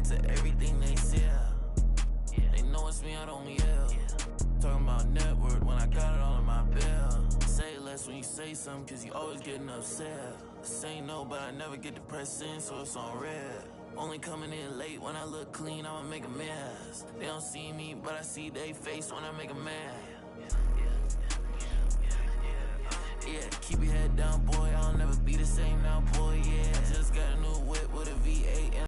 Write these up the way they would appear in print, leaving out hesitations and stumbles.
to everything they sell. They know it's me, I don't yell. Talking about network when I got it all in my bill. Say less when you say something, cause you always getting upset. Say no, but I never get depressed in, so it's on red. Only coming in late when I look clean, I'ma make a mess. They don't see me, but I see they face when I make a mess. Yeah, keep your head down, boy, I'll never be the same now, boy, yeah. Just got a new whip with a V8 and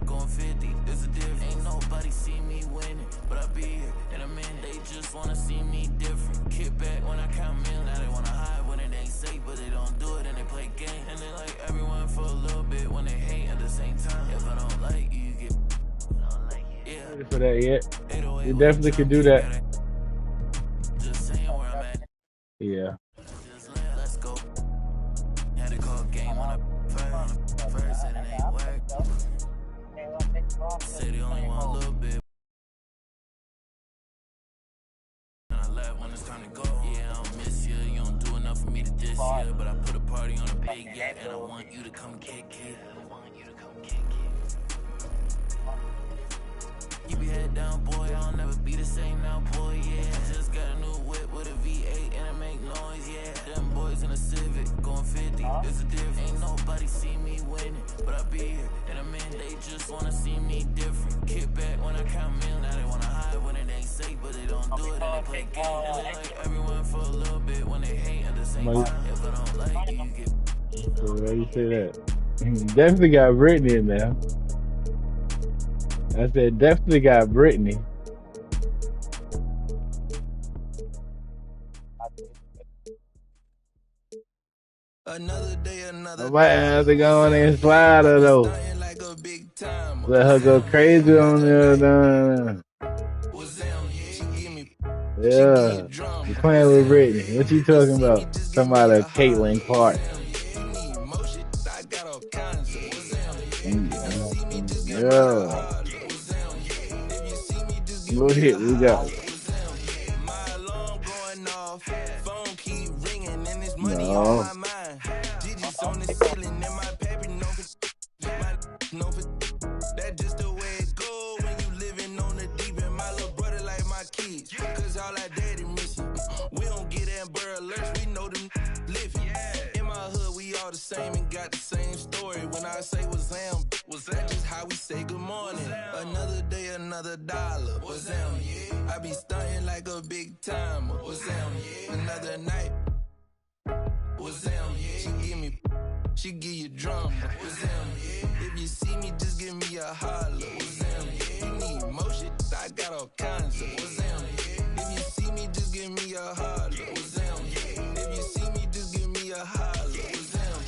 going 50, there's a difference. Ain't nobody see me winning, but I be here in a minute. They just wanna see me different. Kick back when I count millions. Now they wanna hide when it ain't safe, but they don't do it and they play games. And they like everyone for a little bit when they hate at the same time. If I don't like you, you get yeah. Ready for that yet? You definitely can do that. Just saying where I'm at. Yeah. Let's go. Had to call game on the first and it ain't work. Say they only want a little bit. And I left when it's time to go. Yeah, I don't miss you. You don't do enough for me to diss you. But I put a party on a big yacht and I want you to come kick it. Keep your head down, boy. I'll never be the same now, boy. Yeah, just got a new whip with a V8 and it make noise. Yeah, them boys in a Civic going 50. It's a difference. Ain't nobody see me winning, but I be here in a minute. They just wanna see me different. Kick back when I count millions. Now they wanna hide when it ain't safe, but they don't do it and they play games. And they like everyone for a little bit when they hate at the same time. If I don't like you, you get. So why you say that? Definitely got Brittany in there. I said definitely got Brittany. Another day, another I might have to go on and slide her though. Let her go crazy on there. Yeah. You playing with Brittany. What you talking about? Talking about a Caitlyn Clark. Yeah. What hit we got? No. That's just the way it go when you living on the deep end. My little brother like my kids, cause all our daddy missing. We don't get Amber alerts, we know them living. In my hood, we all the same and got the same story. When I say what's them, was that just how we say good morning? Another day, another dollar. What's them? I be stunting like a big timer. What's them? Another night. What's them? She give you drama. What's them? If you see me, just give me a holler. What's them? You need motion, I got all kinds of. What's them? If you see me, just give me a holler. What's them? If you see me, just give me a holler. What's them?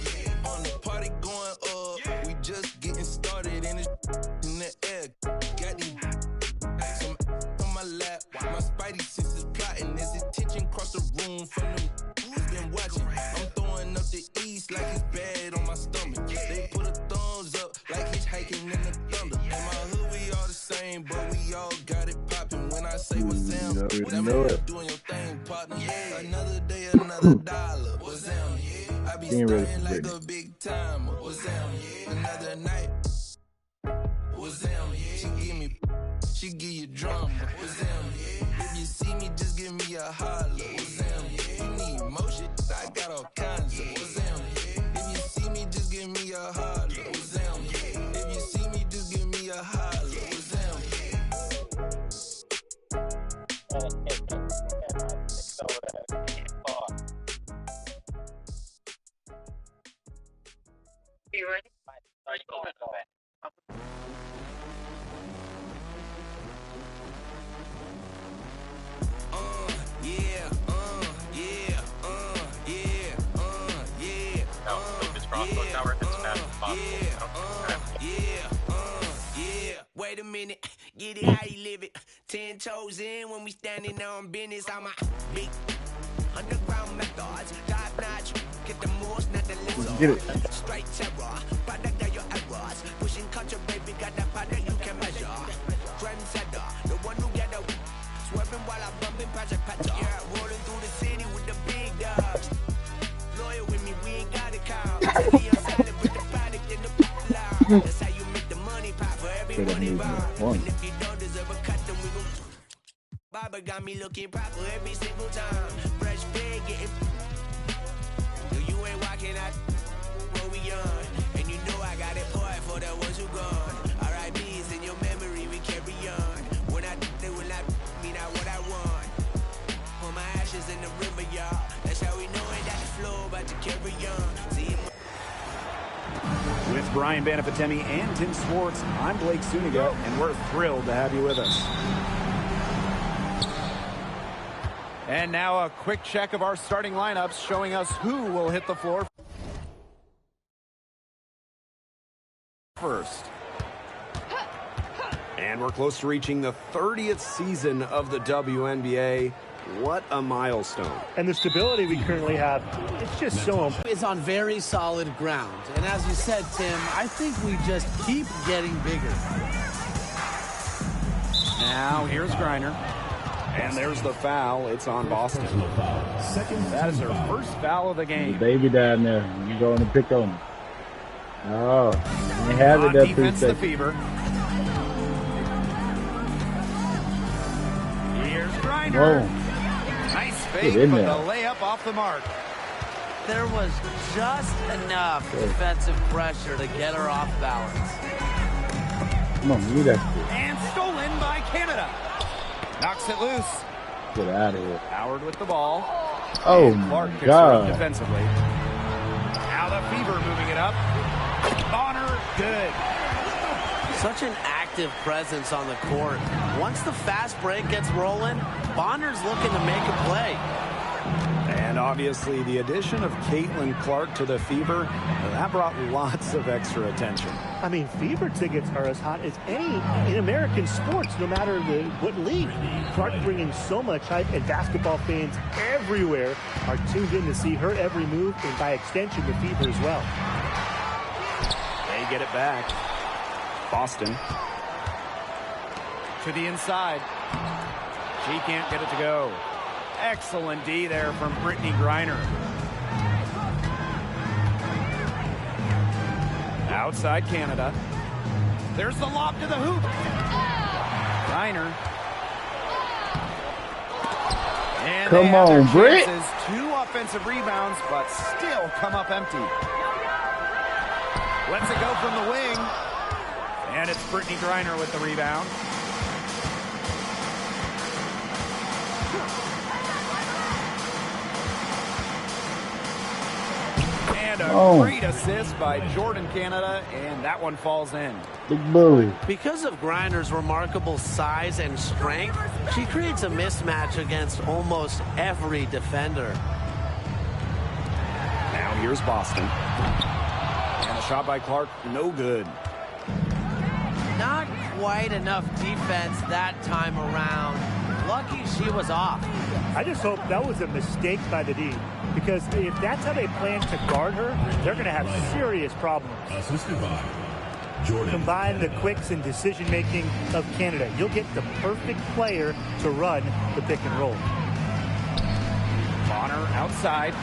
On the party going up, we just getting started in the air. Got these some on my lap. My spidey senses plotting. There's attention across the room from them who's been watching. I'm throwing up the east like it's bad on my stomach. They put a thumbs up like hitchhiking in the thunder. In my hood, we all the same, but we all got it popping. When I say what's them, whatever doing your thing, partner. Yeah, another day, another dollar. What's them? I be stunting like a big timer. What's them? Another night. What's them? She give you drama. What's them? If you see me, just give me a holler. What's them? You need motion, I got all kinds of. What's them? If you see me, just give me a holler. What's them? If you see me, just give me a holler. What's them? You ready? Wait a minute, get it how you live it. 10 toes in when we standing on business. I'm a big underground methods, top notch. Get the most, not the lizard. Straight terror, product of your errors. Pushing culture, baby, got that product you can measure. Trendsetter, the one who get a swerving while I'm bumping Project Petter. Yeah, rolling through the city with the big dogs. Loyal with me, we ain't got it count. Be on silent with the product in the loud. That's how you make the money pop for every Could have money moved bomb. me one. And if you don't deserve a cut, then we gon' Baba got me looking proper every single time. Fresh pig getting. So you ain't walking out where we on. And you know I got it poured for the ones who gone. R.I.P.'s in your memory, we carry on. When I they will not mean out what I want. Put my ashes in the river, y'all. That's how we know it, that the flow about to carry on. See, with Brian Banafitemi and Tim Swartz, I'm Blake Suniga, and we're thrilled to have you with us. And now a quick check of our starting lineups showing us who will hit the floor first. And we're close to reaching the 30th season of the WNBA. What a milestone. And the stability we currently have, it's just so important. It's on very solid ground. And as you said, Tim, I think we just keep getting bigger. Now here's Griner. And there's the foul. It's on Boston. That is her first foul of the game. The baby down there. You going to pick on him. Oh, they have it On up defense, the to Fever. Here's Griner. Whoa. Nice fake, in but there. the layup off the mark. There was just enough defensive pressure to get her off balance. Come on, you that And stolen by Canada. Knocks it loose. shit. Get out of here. Howard with the ball. Oh, And Clark my picks her up God. defensively. Now the Fever moving it up. Bonner, good. Such an active presence on the court. Once the fast break gets rolling, Bonner's looking to make a play. And obviously the addition of Caitlin Clark to the Fever, that brought lots of extra attention. I mean, Fever tickets are as hot as any in American sports, no matter what league. Clark bringing so much hype, and basketball fans everywhere are tuned in to see her every move, and by extension, the Fever as well. They get it back. Boston. To the inside. She can't get it to go. Excellent D there from Brittany Griner. Outside Canada. There's the lob to the hoop. Griner. And Come they have their on, Britt. chances. 2 offensive rebounds, but still come up empty. Lets it go from the wing. And it's Brittany Griner with the rebound. And a great assist by Jordan Canada, and that one falls in. Big bully. Because of Griner's remarkable size and strength, she creates a mismatch against almost every defender. Now here's Boston. And a shot by Clark, no good. Not quite enough defense that time around. Lucky she was off. I just hope that was a mistake by the D, because if that's how they plan to guard her, they're going to have serious problems. Assisted by Jordan. Combine the quicks and decision-making of Canada. You'll get the perfect player to run the pick and roll. Bonner outside.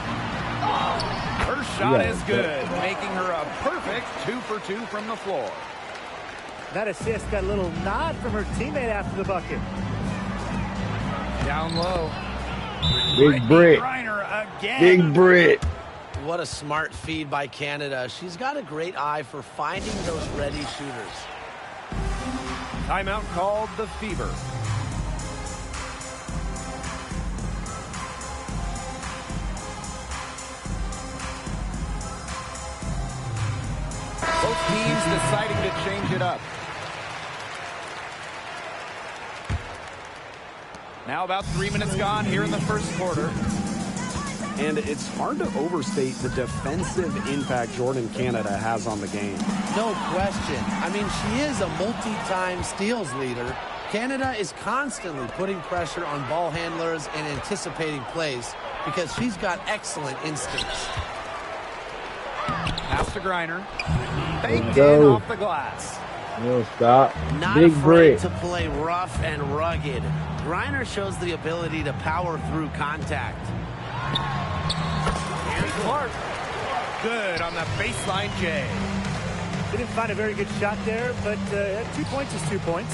Her shot is good, making her a perfect 2 for 2 from the floor. That assist got a little nod from her teammate after the bucket. Down low. Big Brit. Griner again. Big Brit. What a smart feed by Canada. She's got a great eye for finding those ready shooters. Timeout called the Fever. Both teams deciding to change it up. Now about 3 minutes gone here in the first quarter. And it's hard to overstate the defensive impact Jordan Canada has on the game. No question. I mean, she is a multi-time steals leader. Canada is constantly putting pressure on ball handlers and anticipating plays because she's got excellent instincts. Pass to Griner. Baked in off the glass. No, stop. Not Big afraid Brit. to play rough and rugged. Griner shows the ability to power through contact. Here's Clark. Good on the baseline J. Didn't find a very good shot there, but 2 points is 2 points.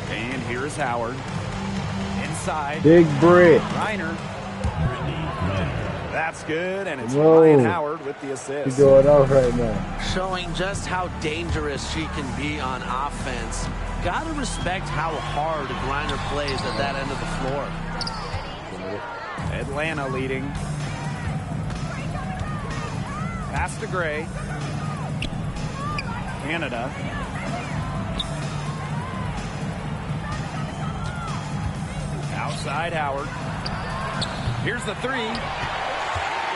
And here's Howard. Inside. Big Britt. Reiner. That's good, and it's Whoa. Ryan Howard with the She's assist. going off right now. Showing just how dangerous she can be on offense. Gotta respect how hard Griner plays at that end of the floor. Atlanta leading. Pass to Gray. Canada. Outside Howard. Here's the three.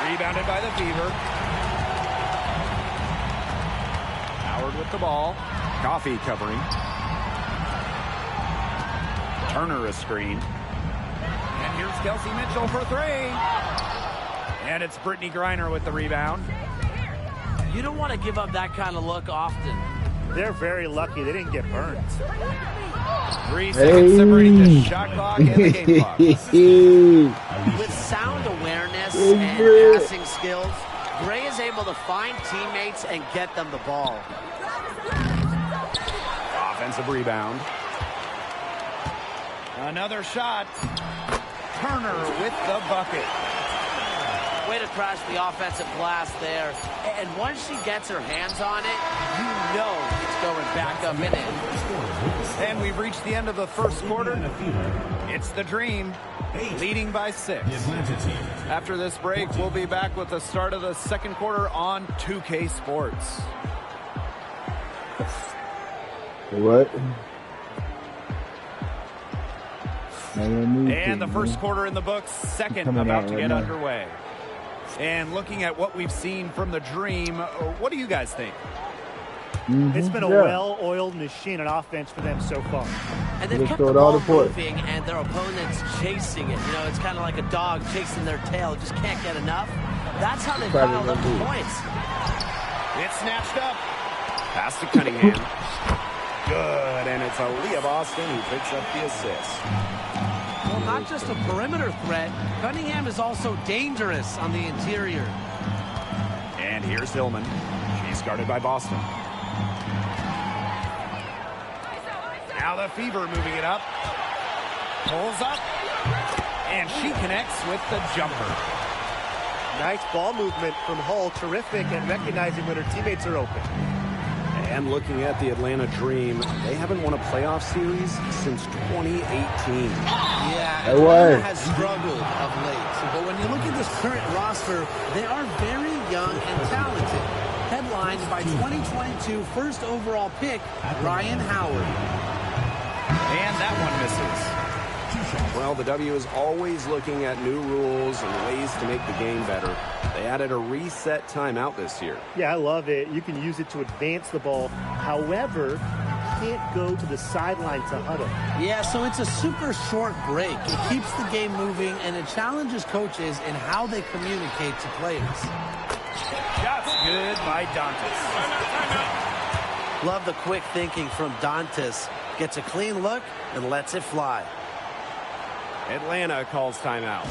Rebounded by the Fever. Howard with the ball. Coffee covering. Turner a screen. And here's Kelsey Mitchell for three. And it's Brittany Griner with the rebound. You don't want to give up that kind of look often. They're very lucky they didn't get burned. 3 seconds separating the shot clock and the game clock. With sound awareness and passing skills, Gray is able to find teammates and get them the ball. Offensive rebound. Another shot. Turner with the bucket. Way to crash the offensive glass there. And once she gets her hands on it, you know it's going back up and in. And we've reached the end of the first quarter. It's the Dream, leading by 6. After this break, we'll be back with the start of the second quarter on 2K Sports. What? And the first quarter in the books, second about to get underway. And looking at what we've seen from the Dream, what do you guys think? It's been a well-oiled machine on offense for them so far. And they've kept the ball moving and their opponents chasing it. You know, it's kind of like a dog chasing their tail, just can't get enough. That's how they piled up the points. It's snatched up. Pass to Cunningham. Good, and it's Aaliyah Boston who picks up the assist. Well, not just a perimeter threat, Cunningham is also dangerous on the interior. And here's Hillman. She's guarded by Boston. Now the Fever moving it up. Pulls up. And she connects with the jumper. Nice ball movement from Hull. Terrific at recognizing when her teammates are open. And looking at the Atlanta Dream, they haven't won a playoff series since 2018. Yeah, Atlanta has struggled of late. But when you look at this current roster, they are very young and talented. Headlined by 2022 first overall pick, Ryan Howard. And that one misses. Well, the W is always looking at new rules and ways to make the game better. They added a reset timeout this year. Yeah, I love it. You can use it to advance the ball. However, you can't go to the sideline to huddle. Yeah, so it's a super short break. It keeps the game moving, and it challenges coaches in how they communicate to players. Shots good by Dantas. Love the quick thinking from Dantas. Gets a clean look and lets it fly. Atlanta calls timeout.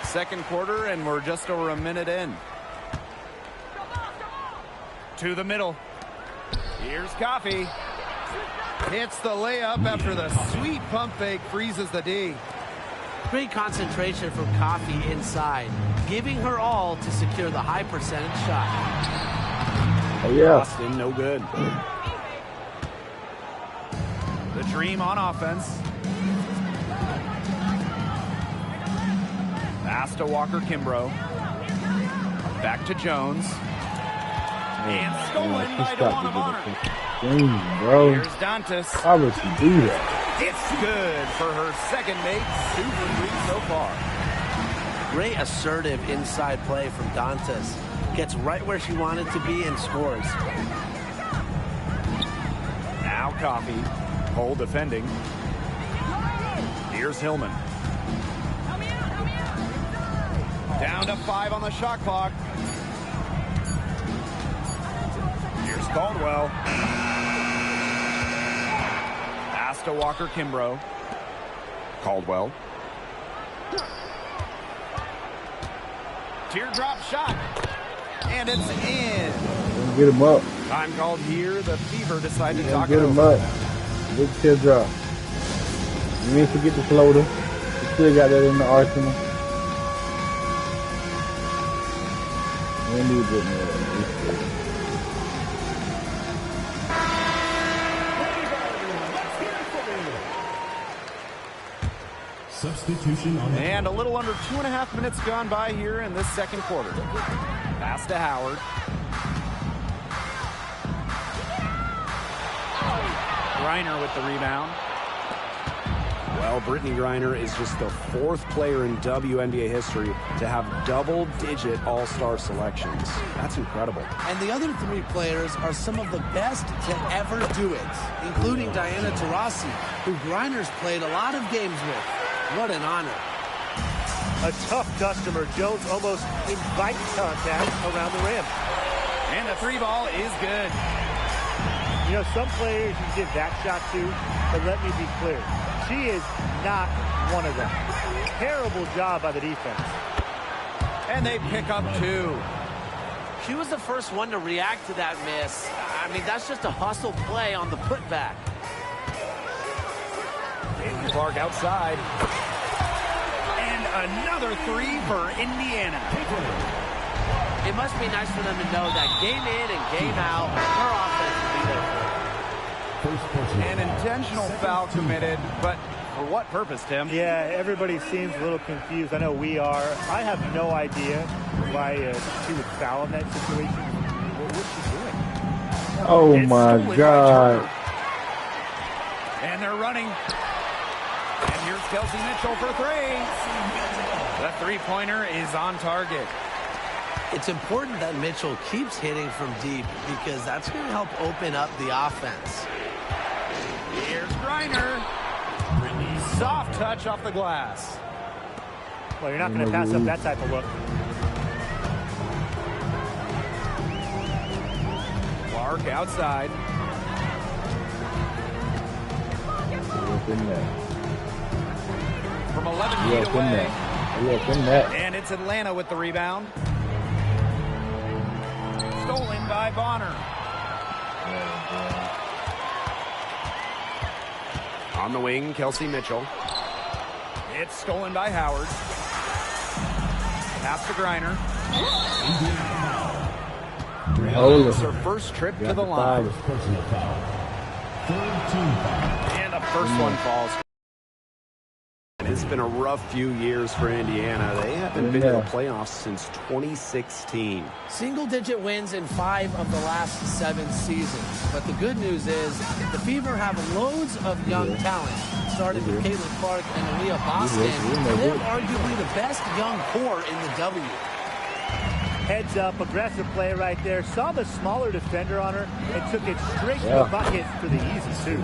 Second quarter, and we're just over a minute in. To the middle. Here's Coffee. Hits the layup after the sweet pump fake freezes the D. Great concentration from Coffee inside, giving her all to secure the high percentage shot. Oh, yeah. Boston, no good. The Dream on offense. Pass to Walker Kimbrough. Back to Jones. And stolen by DeWanna Bonner. Dang, bro. Here's Dantas. How would she do that? It's good for her second make. 2 for 3 so far. Great assertive inside play from Dantas. Gets right where she wanted to be and scores. Now Coffee. Hull defending. Here's Hillman. Down to 5 on the shot clock. Here's Caldwell. Pass to Walker Kimbrough. Caldwell. Teardrop shot. And it's in. Get him up. Time called here. The Fever decide to talk Get it him over. up. Big teardrop. You ain't forget the floater. You still got that in the arsenal. We need it more. Substitution on the And a little under 2.5 minutes gone by here in this second quarter. Pass to Howard. Griner with the rebound. Well, Brittany Griner is just the 4th player in WNBA history to have double-digit all-star selections. That's incredible. And the other 3 players are some of the best to ever do it, including Diana Taurasi, who Griner's played a lot of games with. What an honor. A tough customer. Jones almost invites contact around the rim. And the 3 ball is good. You know, some players you give that shot to, but let me be clear. She is not one of them. Terrible job by the defense. And they pick up 2. She was the first one to react to that miss. I mean, that's just a hustle play on the putback. Clark outside. And another 3 for Indiana. It must be nice for them to know that game in and game out, her offense will be there for them. An intentional foul committed, but for what purpose, Tim? Yeah, everybody seems a little confused. I know we are. I have no idea why she would foul in that situation. What's she doing? Oh It's my stolen by God. Turner. And they're running. And here's Kelsey Mitchell for 3. The 3-pointer is on target. It's important that Mitchell keeps hitting from deep because that's going to help open up the offense. Here's Griner. Soft touch off the glass. Well, you're not going to pass up that type of look. Clark outside. From 11 feet away. And it's Atlanta with the rebound. Stolen by Bonner. On the wing, Kelsey Mitchell. It's stolen by Howard. Pass to Griner. It's her first trip to the line. And the first one falls. It's been a rough few years for Indiana. They haven't been to the playoffs since 2016. Single-digit wins in 5 of the last 7 seasons. But the good news is the Fever have loads of young talent, starting with Caitlin Clark and Aaliyah Bussin. They're arguably the best young core in the W. Heads up, aggressive play right there. Saw the smaller defender on her and took it straight to the bucket for the easy 2.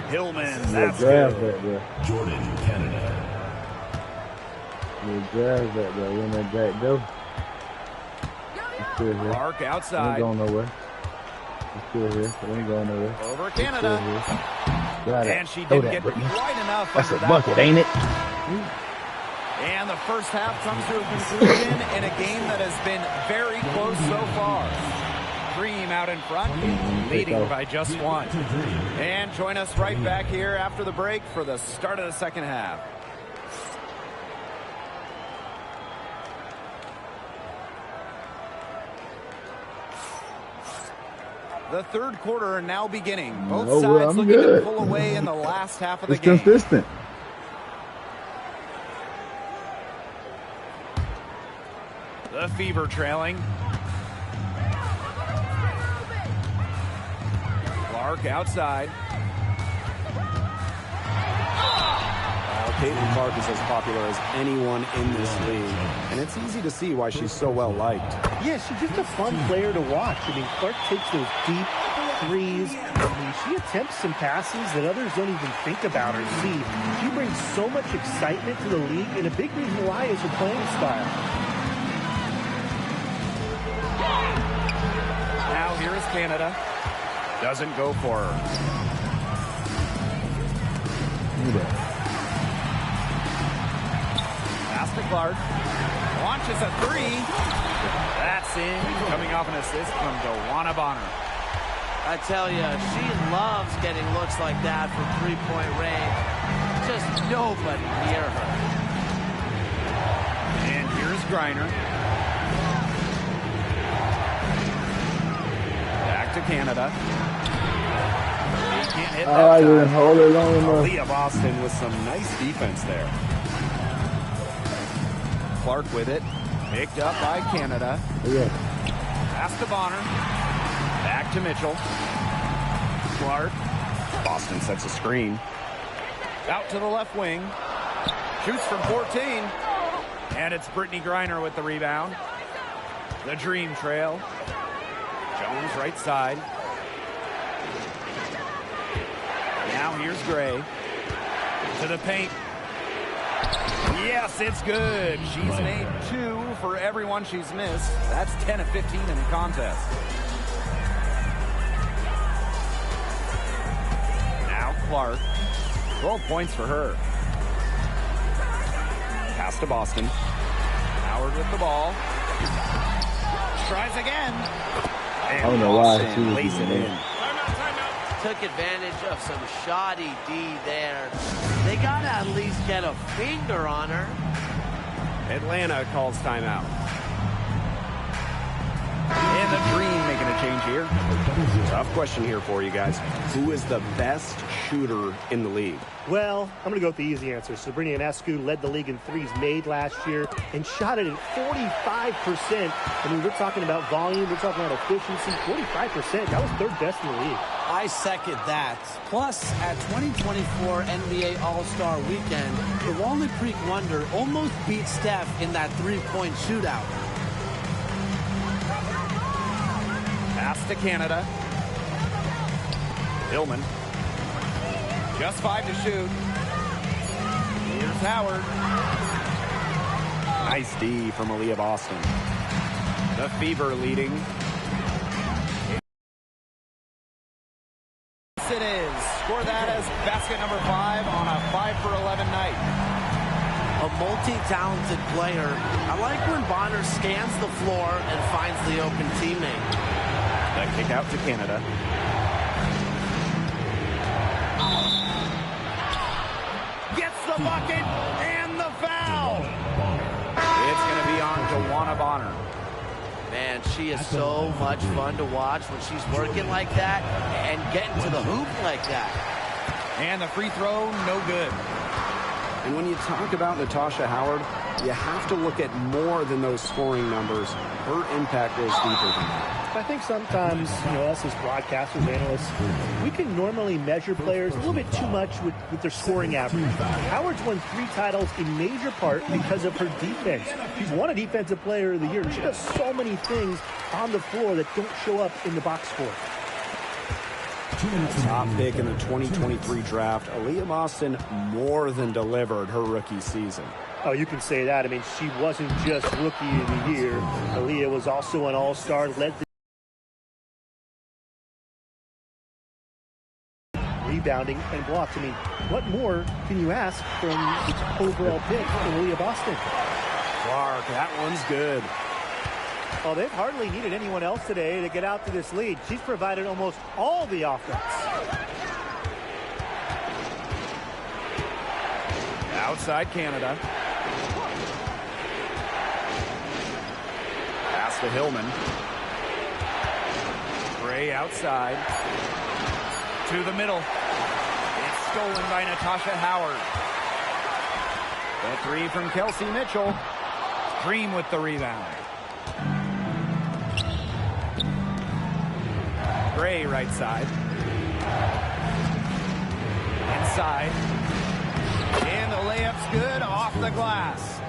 Hillman, that's good. Jordan, Canada. Clark outside. Ain't going nowhere. It's still here. It ain't going nowhere. Over Canada. And she Throw didn't that, get Brittany. quite enough That's under a that bucket, one. ain't it? And the first half comes to a conclusion in a game that has been very close so far. Dream out in front, leading by just 1. And join us right back here after the break for the start of the second half. The third quarter now beginning. Both sides looking to pull away in the last half of the game. It's consistent. The Fever trailing. Clark outside. Caitlin Clark is as popular as anyone in this league, and it's easy to see why she's so well liked. Yeah, she's just a fun player to watch. I mean, Clark takes those deep threes. I mean, she attempts some passes that others don't even think about or see. She brings so much excitement to the league, and a big reason why is her playing style. Now here is Canada. Doesn't go for her. Pass to Clark. Launches a three. That's in. Coming off an assist from Joanna Bonner. I tell you, she loves getting looks like that from three-point range. Just nobody near her. And here's Griner. Back to Canada. He can't hit that I didn't hold it long enough. Aaliyah Bussin with some nice defense there. Clark with it. Picked up by Canada. Yeah. Pass to Bonner. Back to Mitchell. Clark. Bussin sets a screen. Out to the left wing. Shoots from 14. And it's Brittany Griner with the rebound. The Dream Trail. Jones right side. Now here's Gray. To the paint. Yes, it's good. She's made 2 for everyone she's missed. That's 10 of 15 in the contest. Now Clark. 12 points for her. Pass to Bussin. Howard with the ball. Tries again. I don't know why she was Lays it in. Took advantage of some shoddy D there. They got to at least get a finger on her. Atlanta calls timeout. And the Dream making a change here. Tough question here for you guys. Who is the best shooter in the league? Well, I'm going to go with the easy answer. Sabrina Ionescu led the league in threes made last year and shot it at 45%. I mean, we're talking about volume. We're talking about efficiency. 45%. That was third best in the league. I second that. Plus, at 2024 NBA All-Star Weekend, the Walnut Creek Wonder almost beat Steph in that three-point shootout. Pass to Canada. Hillman. Just 5 to shoot. Here's Howard. Nice D from Aaliyah Bussin. The Fever leading. Yes, it is. Score that as basket number 5 on a 5 for 11 night. A multi-talented player. I like when Bonner scans the floor and finds the open teammate. The kick out to Canada. Gets the bucket and the foul. It's going to be on Joanna Bonner. Man, she is so much fun to watch when she's working like that and getting to the hoop like that. And the free throw, no good. And when you talk about Natasha Howard, you have to look at more than those scoring numbers. Her impact goes deeper than that. I think sometimes, us as broadcasters, analysts, we can normally measure players a little bit too much with their scoring average. Howard's won 3 titles in major part because of her defense. She's won a Defensive Player of the Year. She does so many things on the floor that don't show up in the box score. Top pick in the 2023 draft, Aaliyah Bussin more than delivered her rookie season. Oh, you can say that. I mean, she wasn't just Rookie of the Year. Aaliyah was also an All-Star, led the rebounding and blocks. I mean, what more can you ask from the overall pick in Aaliyah Bussin? Clark, that one's good. Well, they've hardly needed anyone else today to get out to this lead. She's provided almost all the offense. Outside Canada. Pass to Hillman. Gray outside. To the middle. It's stolen by Natasha Howard. The 3 from Kelsey Mitchell. Dream with the rebound. Gray right side. Inside. And the layup's good off the glass.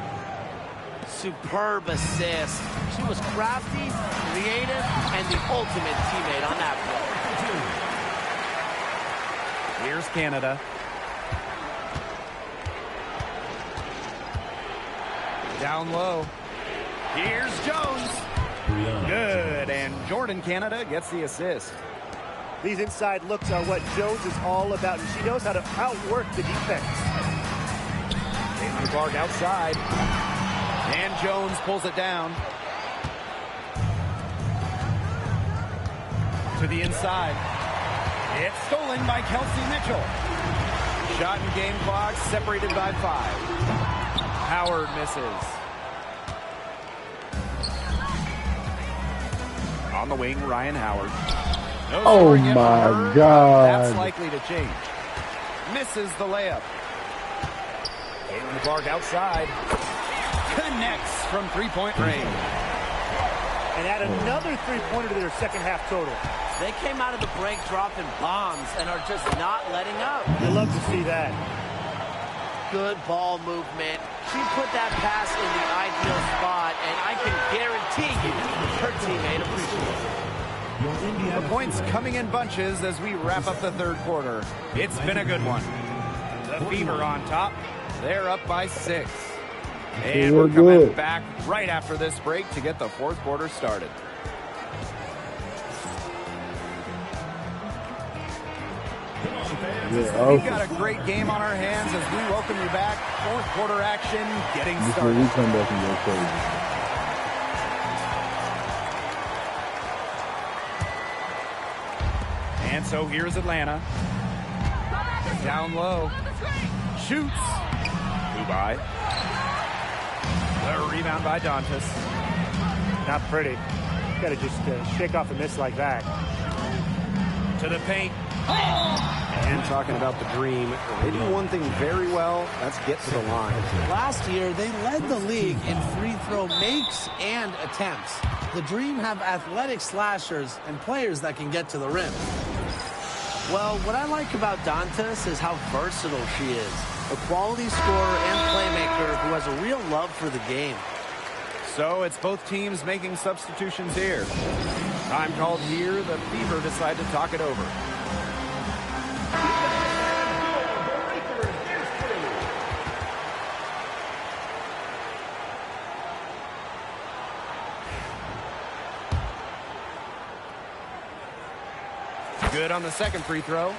Superb assist. She was crafty, creative, and the ultimate teammate on that play. Here's Canada. Down low. Here's Jones. Good, and Jordan Canada gets the assist. These inside looks are what Jones is all about, and she knows how to outwork the defense. Caitlin Clark outside. And Jones pulls it down. To the inside. It's stolen by Kelsey Mitchell. Shot and game clock separated by 5. Howard misses. On the wing, Ryan Howard. No Oh scoring yet my from her. God. That's likely to change. Misses the layup. Caitlin Clark outside. Connects from three-point range. And add another three-pointer to their second half total. They came out of the break dropping bombs and are just not letting up. You love to see that. Good ball movement. She put that pass in the ideal spot, and I can guarantee you her teammate appreciates it. The points coming in bunches as we wrap up the third quarter. It's been a good one. The Fever on top. They're up by 6. And we're coming back right after this break to get the fourth quarter started. We've got a great game on our hands as we welcome you back. Fourth quarter action getting started. We come back and go crazy. And so here's Atlanta. Down low. Shoots. Dubai. The rebound by Dantas. Not pretty. Got to just shake off a miss like that. To the paint. And talking about the Dream, they do one thing very well, that's get to the line. Last year, they led the league in free throw makes and attempts. The Dream have athletic slashers and players that can get to the rim. Well, what I like about Dantas is how versatile she is. A quality scorer and playmaker who has a real love for the game. So it's both teams making substitutions here. Time called here. The Fever decide to talk it over. Good on the second free throw.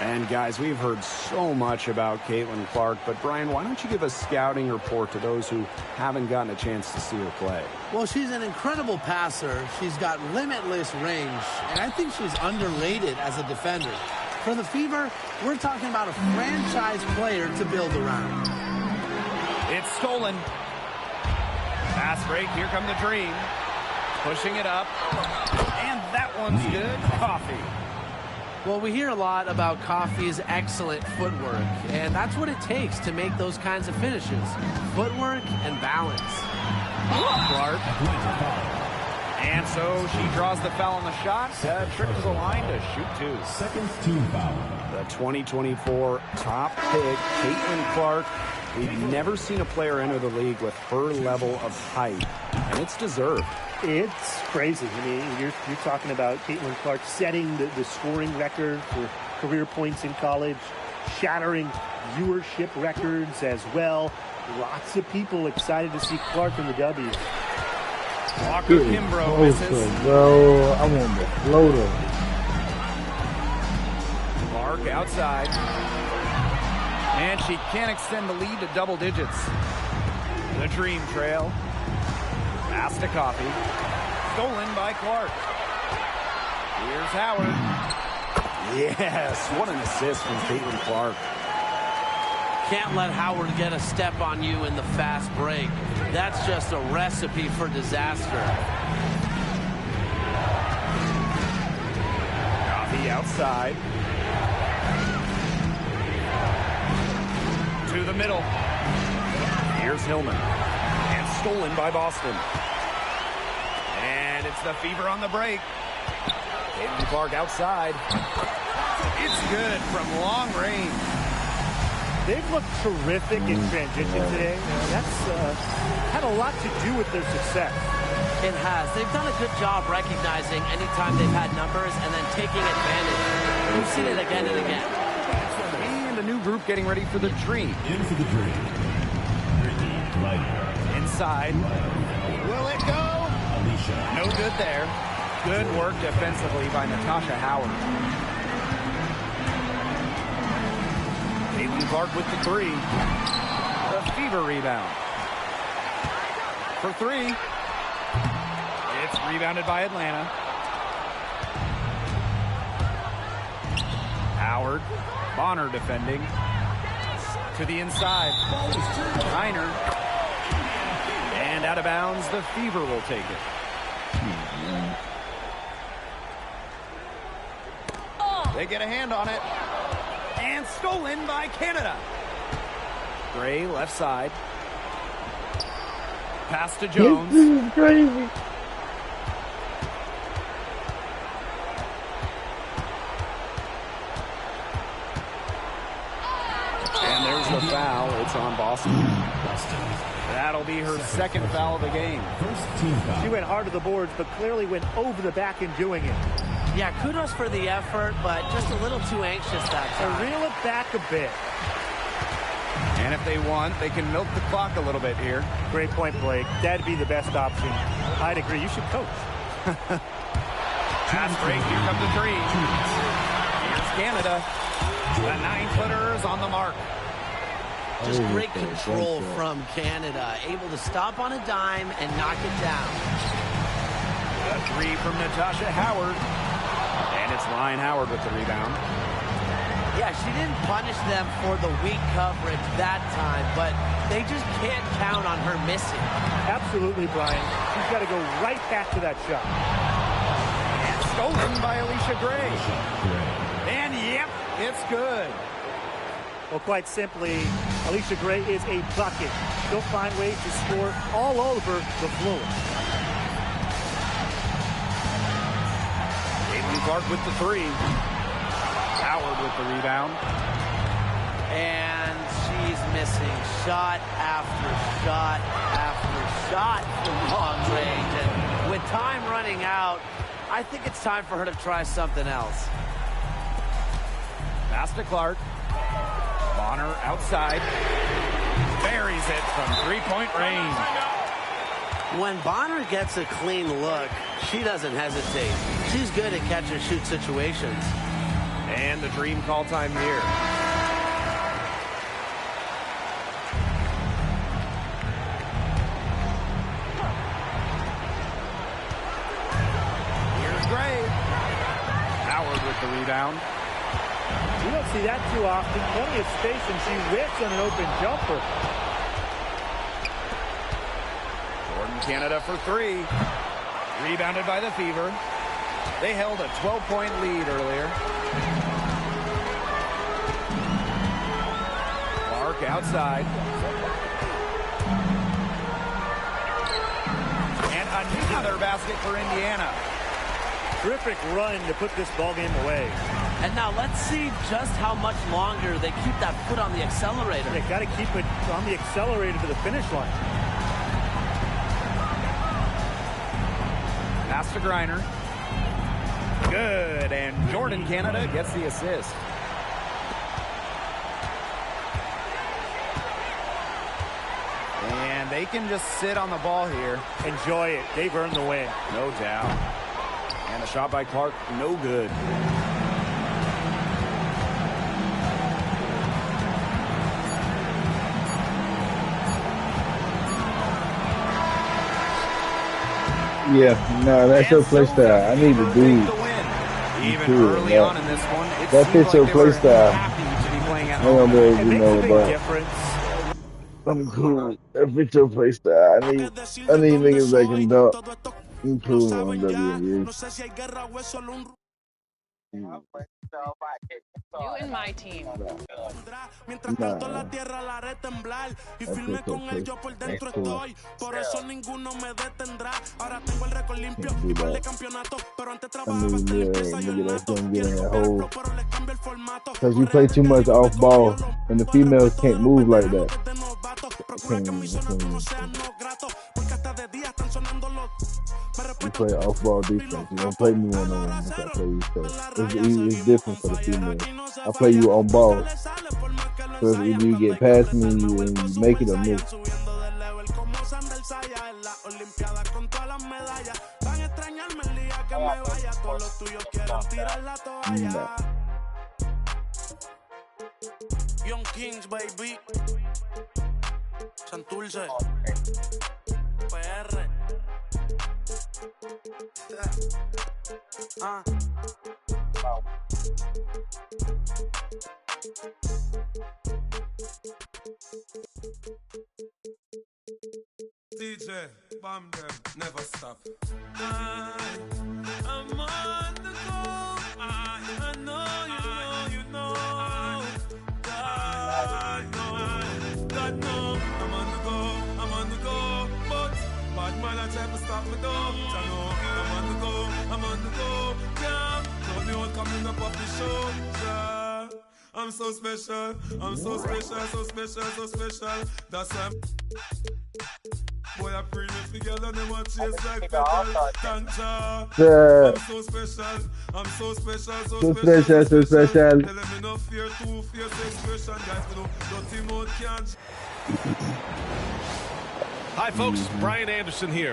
And guys, we've heard so much about Caitlin Clark, but Brian, why don't you give a scouting report to those who haven't gotten a chance to see her play? Well, she's an incredible passer. She's got limitless range, and I think she's underrated as a defender. For the Fever, we're talking about a franchise player to build around. It's stolen. Fast break. Here come the Dream. Pushing it up. And that one's good. Coffee. Well, we hear a lot about Coffey's excellent footwork, and that's what it takes to make those kinds of finishes. Footwork and balance. Clark. And so she draws the foul on the shot. Trip to the line to shoot 2. Second team foul. The 2024 top pick, Caitlin Clark. We've never seen a player enter the league with her level of height, and it's deserved. It's crazy. I mean, you're talking about Caitlin Clark setting the scoring record for career points in college, shattering viewership records as well. Lots of people excited to see Clark in the W. Walker Kimbrough misses. Bro, I want the floater. Clark outside. And she can't extend the lead to double digits. The Dream trail. Pass to Coffey. Stolen by Clark. Here's Howard. Yes, what an assist from Caitlin Clark. Can't let Howard get a step on you in the fast break. That's just a recipe for disaster. Coffey outside. To the middle. Here's Hillman. And stolen by Boston. And it's the Fever on the break. Caitlin Clark outside. It's good from long range. They've looked terrific in transition today. That's had a lot to do with their success. It has. They've done a good job recognizing anytime they've had numbers and then taking advantage. We've seen it again and again. And a new group getting ready for the Dream. In for the Dream. Brittany Griner. Inside. Will it go? Alicia. No good there. Good work defensively by Natasha Howard. Caitlin Clark with the three. The Fever rebound. For three. It's rebounded by Atlanta. Howard. Bonner defending. To the inside. Reiner. And out of bounds, the Fever will take it. They get a hand on it. And stolen by Canada. Gray, left side. Pass to Jones. This is crazy. And there's the foul. It's on Boston. That'll be her second foul of the game. First team foul. She went hard to the boards, but clearly went over the back in doing it. Yeah, kudos for the effort, but just a little too anxious that So time. reel it back a bit. And if they want, they can milk the clock a little bit here. Great point, Blake. That'd be the best option. I'd agree. You should coach. Pass break. Here comes the three. Here's Canada. The 9-footers on the mark. Just great control from Canada. Able to stop on a dime and knock it down. A three from Natasha Howard. And it's Ryan Howard with the rebound. Yeah, she didn't punish them for the weak coverage that time, but they just can't count on her missing. Absolutely, Brian. She's got to go right back to that shot. And stolen by Alicia Gray. And yep, it's good. Well, quite simply, Alicia Gray is a bucket. She'll find ways to score all over the floor. Caitlin Clark with the three. Howard with the rebound. And she's missing shot after shot after shot from long range. And with time running out, I think it's time for her to try something else. Pass to Clark. Bonner outside. Buries it from three-point range. When Bonner gets a clean look, she doesn't hesitate. She's good at catch and shoot situations. And the dream call time here. Here's Gray. Howard with the rebound. You don't see that too often. Plenty of space, and she whips on an open jumper. Jordan Canada for three. Rebounded by the Fever. They held a 12-point lead earlier. Clark outside. And another basket for Indiana. Terrific run to put this ball game away. And now let's see just how much longer they keep that foot on the accelerator. They got to keep it on the accelerator to the finish line. Pass to Griner. Good, and Jordan Canada gets the assist. And they can just sit on the ball here. Enjoy it. They've earned the win. No doubt. And a shot by Clark, no good. Yeah, no, that's your play style. I need to do Even cool, early yeah. on in this one, it That seemed fits like your they play were style. happy to be playing at I don't home. know if It you makes know a big about. difference. I'm cool. That fits your play style. I need niggas that can dunk. Improve on WWE. You and my team. Mientras canto la tierra la haré temblar y firme con él yo por dentro estoy. Por eso ninguno me detendrá. Ahora tengo el récord limpio y par de campeonatos, pero antes trabajaba hasta limpieza y el mato. Quieren cobrarlo, pero les cambio el formato. Because you play too much off ball, and the females can't move like that. You play off ball defense. You don't play me on the one. I play you so it's different for the female. I play you on ball. So if you get past me and you make it or miss. que me vaya, todos los tuyos quieren tirar la toalla. Young Kings, baby. Santurce. PR. DJ, bomb them, never stop. I'm on the go. I know, you know. God no, I'm on the go, but bad man I try to stop me though. I know, I'm on the go, yeah. Don't me what coming up the show, yeah. I'm so special, so special. That's why boy, I bring it together, them want chase like petal. Tanja, I'm so special, so special. Tell them enough fear, too fierce expression, guys. We don't dirty mouth can't. Hi, folks. Brian Anderson here.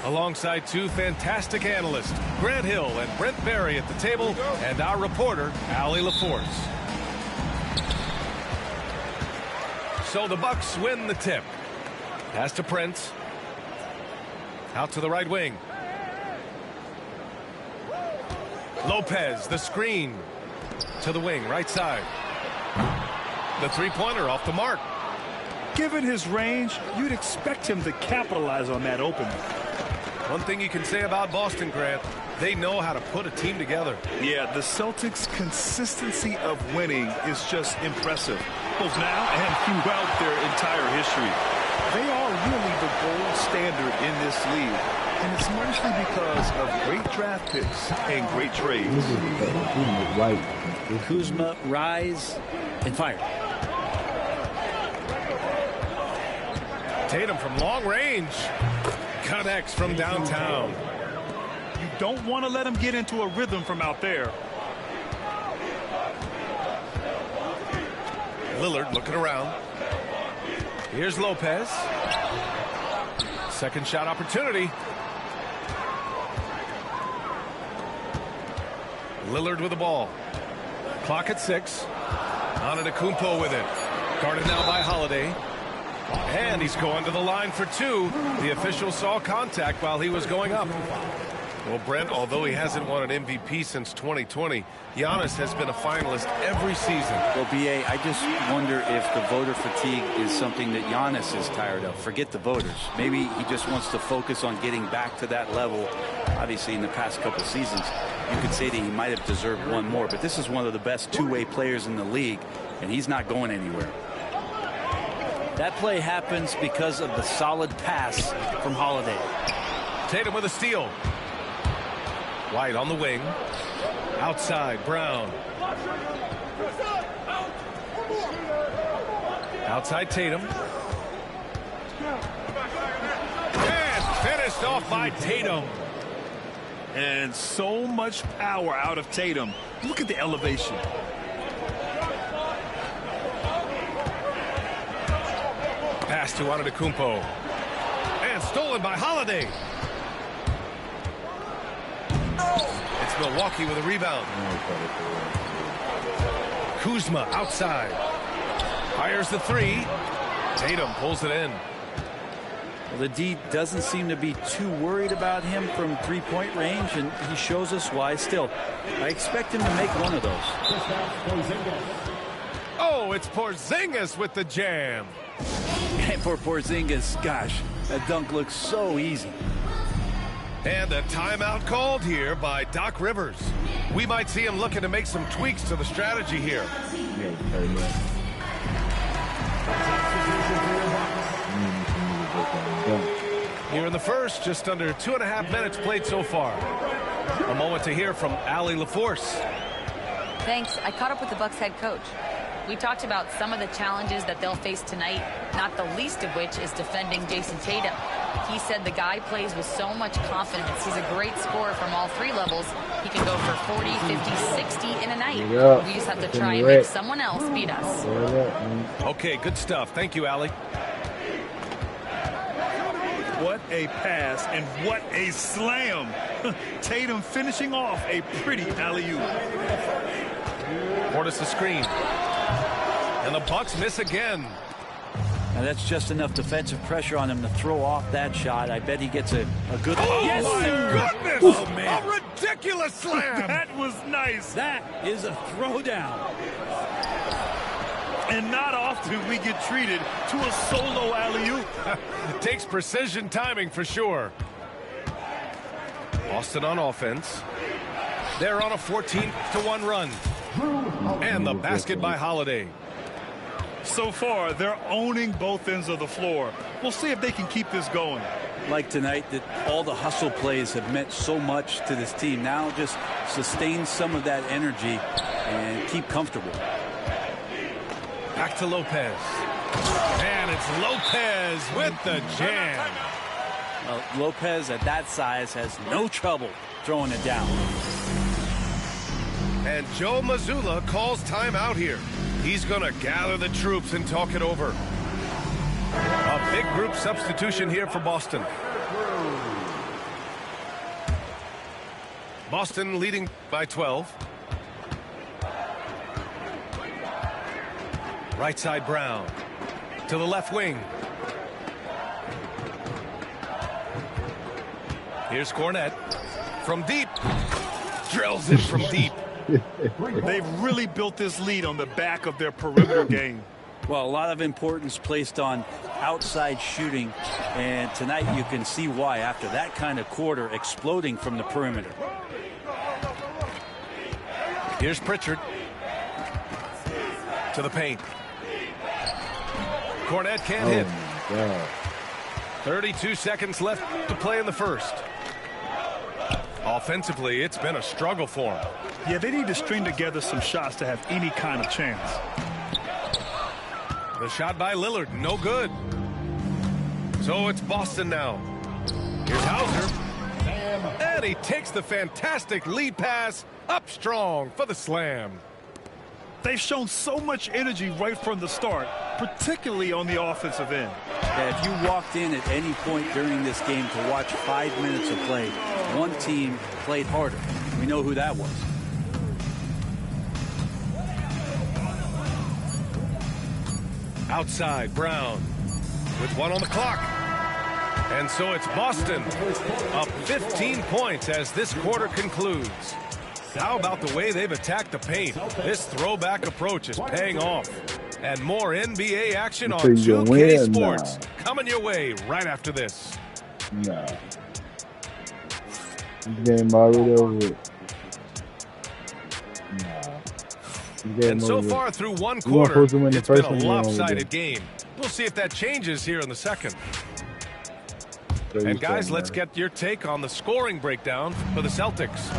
Alongside two fantastic analysts, Grant Hill and Brent Barry at the table, and our reporter, Allie LaForce. So the Bucks win the tip. Pass to Prince. Out to the right wing. Lopez, the screen. To the wing, right side. The three-pointer off the mark. Given his range, you'd expect him to capitalize on that opening. One thing you can say about Boston, Grant, they know how to put a team together. Yeah, the Celtics' consistency of winning is just impressive, both now and throughout their entire history. They are really the gold standard in this league, and it's mostly because of great draft picks and great trades. Kuzma, rise, and fire. Tatum from long range. Connects from downtown. You don't want to let him get into a rhythm from out there. Lillard looking around. Here's Lopez. Second shot opportunity. Lillard with the ball. Clock at 6. Antetokounmpo with it. Guarded now by Holiday. And he's going to the line for 2. The official saw contact while he was going up. Well, Brent, although he hasn't won an MVP since 2020, Giannis has been a finalist every season. Well, B.A., I just wonder if the voter fatigue is something that Giannis is tired of. Forget the voters. Maybe he just wants to focus on getting back to that level. Obviously, in the past couple seasons, you could say that he might have deserved one more. But this is one of the best two-way players in the league, and he's not going anywhere. That play happens because of the solid pass from Holiday. Tatum with a steal. White on the wing. Outside, Brown. Outside, Tatum. And finished off by Tatum. And so much power out of Tatum. Look at the elevation. Pass to Antetokounmpo. And stolen by Holiday. It's Milwaukee with a rebound. Kuzma outside. Fires the 3. Tatum pulls it in. Well, the D doesn't seem to be too worried about him from three-point range, and he shows us why. Still, I expect him to make one of those. Oh, it's Porzingis with the jam. And for Porzingis, gosh, that dunk looks so easy. And a timeout called here by Doc Rivers. We might see him looking to make some tweaks to the strategy here. Here in the first, just under 2.5 minutes played so far. A moment to hear from Allie LaForce. Thanks. I caught up with the Bucks head coach. We talked about some of the challenges that they'll face tonight, not the least of which is defending Jason Tatum. He said the guy plays with so much confidence. He's a great scorer from all 3 levels. He can go for 40, 50, 60 in a night. We just have to try and make someone else beat us. Okay, good stuff. Thank you, Allie. What a pass and what a slam. Tatum finishing off a pretty alley-oop. Portis the screen. And the Bucks miss again. Now that's just enough defensive pressure on him to throw off that shot. I bet he gets a good... Oh, yes, my sir. goodness! Oh, man. A ridiculous slam! That was nice. That is a throwdown. And not often we get treated to a solo alley-oop. Takes precision timing for sure. Boston on offense. They're on a 14-1 run. And the basket by Holiday. So far, they're owning both ends of the floor. We'll see if they can keep this going. Like tonight, that all the hustle plays have meant so much to this team. Now just sustain some of that energy and keep comfortable. Back to Lopez. And it's Lopez with the jam. Well, Lopez at that size has no trouble throwing it down. And Joe Mazzulla calls timeout here. He's going to gather the troops and talk it over. A big group substitution here for Boston. Boston leading by 12. Right side Brown to the left wing. Here's Cornette from deep. Drills it from deep. They've really built this lead on the back of their perimeter game. Well, a lot of importance placed on outside shooting, and tonight you can see why after that kind of quarter exploding from the perimeter. Here's Pritchard to the paint. Cornette can't hit. 32 seconds left to play in the first. Offensively, it's been a struggle for him. Yeah, they need to string together some shots to have any kind of chance. The shot by Lillard, no good. So it's Boston now. Here's Hauser. And he takes the fantastic lead pass up strong for the slam. They've shown so much energy right from the start, particularly on the offensive end. Yeah, if you walked in at any point during this game to watch 5 minutes of play, one team played harder. We know who that was. Outside, Brown with 1 on the clock. And so it's Boston up 15 points as this quarter concludes. How about the way they've attacked the paint? This throwback approach is paying off. And more NBA action on 2K Sports coming your way right after this. Nah. This game already over. And so far through one quarter, it's been a lopsided game. We'll see if that changes here in the second. And guys, let's get your take on the scoring breakdown for the Celtics.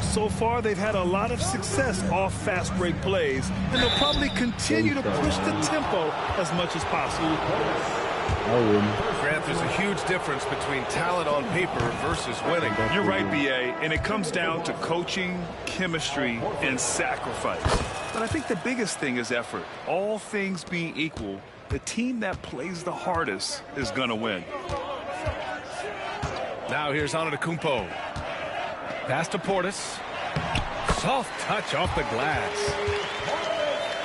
So far, they've had a lot of success off fast break plays, and they'll probably continue to push the tempo as much as possible. Grant, there's a huge difference between talent on paper versus winning. You're right, B.A., and it comes down to coaching, chemistry, and sacrifice. But I think the biggest thing is effort. All things being equal, the team that plays the hardest is going to win. Now here's Antetokounmpo. Pass to Portis. Soft touch off the glass.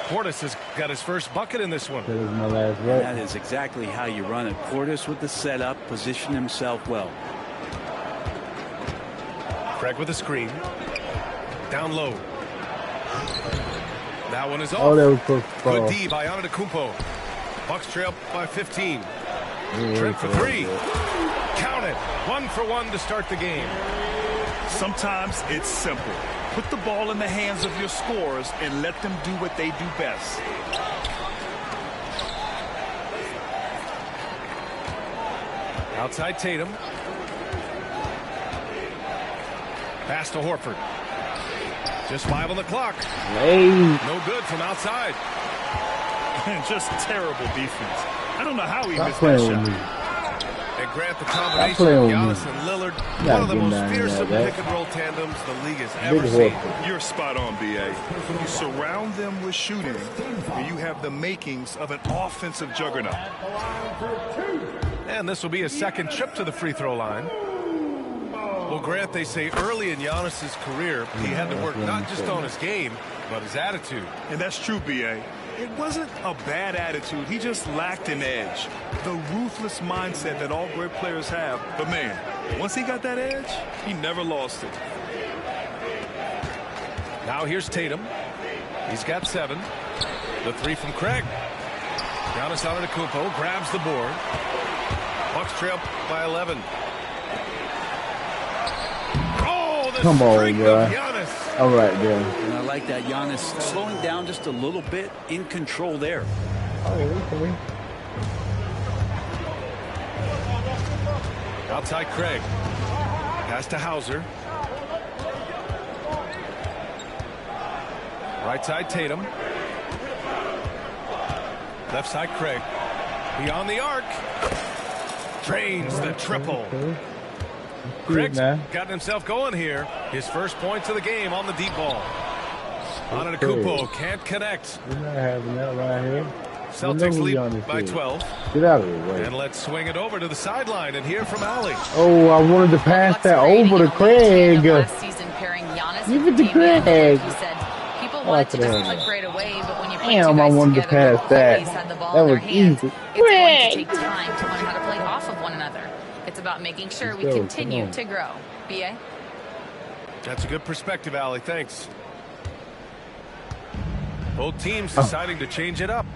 Portis has got his first bucket in this one. That is my last right. That is exactly how you run it. Portis with the setup, position himself well. Craig with a screen. Down low. That one is off. Oh, that was close to fall. Good D by Antetokounmpo. Bucks trail by 15. Trent for 3. Count it. 1 for 1 to start the game. Sometimes it's simple. Put the ball in the hands of your scorers and let them do what they do best. Outside Tatum. Pass to Horford. Just 5 on the clock. No good from outside. Just terrible defense. I don't know how he missed that shot. And Grant, the combination of Giannis and Lillard, one of the most fearsome pick-and-roll tandems the league has ever seen. You're spot on, B.A. You surround them with shooting, and you have the makings of an offensive juggernaut. And this will be a second trip to the free throw line. Well, Grant, they say early in Giannis's career, he had to work not just on his game, but his attitude. And that's true, B.A. It wasn't a bad attitude. He just lacked an edge. The ruthless mindset that all great players have. But, man, once he got that edge, he never lost it. Now here's Tatum. He's got 7. The 3 from Craig. Giannis Antetokounmpo grabs the board. Bucks trail by 11. Oh, the Come on, streak bro. of Giannis. All right, there. And I like that Giannis slowing down just a little bit, in control there. Oh, okay. Outside Craig. Pass to Hauser. Right side Tatum. Left side Craig. Beyond the arc. Drains the triple. Craig's gotten himself going here. His first points of the game on the deep ball. Antetokounmpo can't connect. We're not having that right here. Celtics lead by 12. Get out of the way. And let's swing it over to the sideline and hear from Allie. Oh, I wanted to pass that over to Craig. Last season pairing Giannis Give with it to Craig. He said people want it to just click right away, but when you put two Damn, I guys wanted to together, pass that. always had the ball That in their was hands, easy. it's going to take time to learn how to play off of one another. It's about making sure we continue to grow. B.A.? That's a good perspective, Allie. Thanks. Both teams deciding to change it up.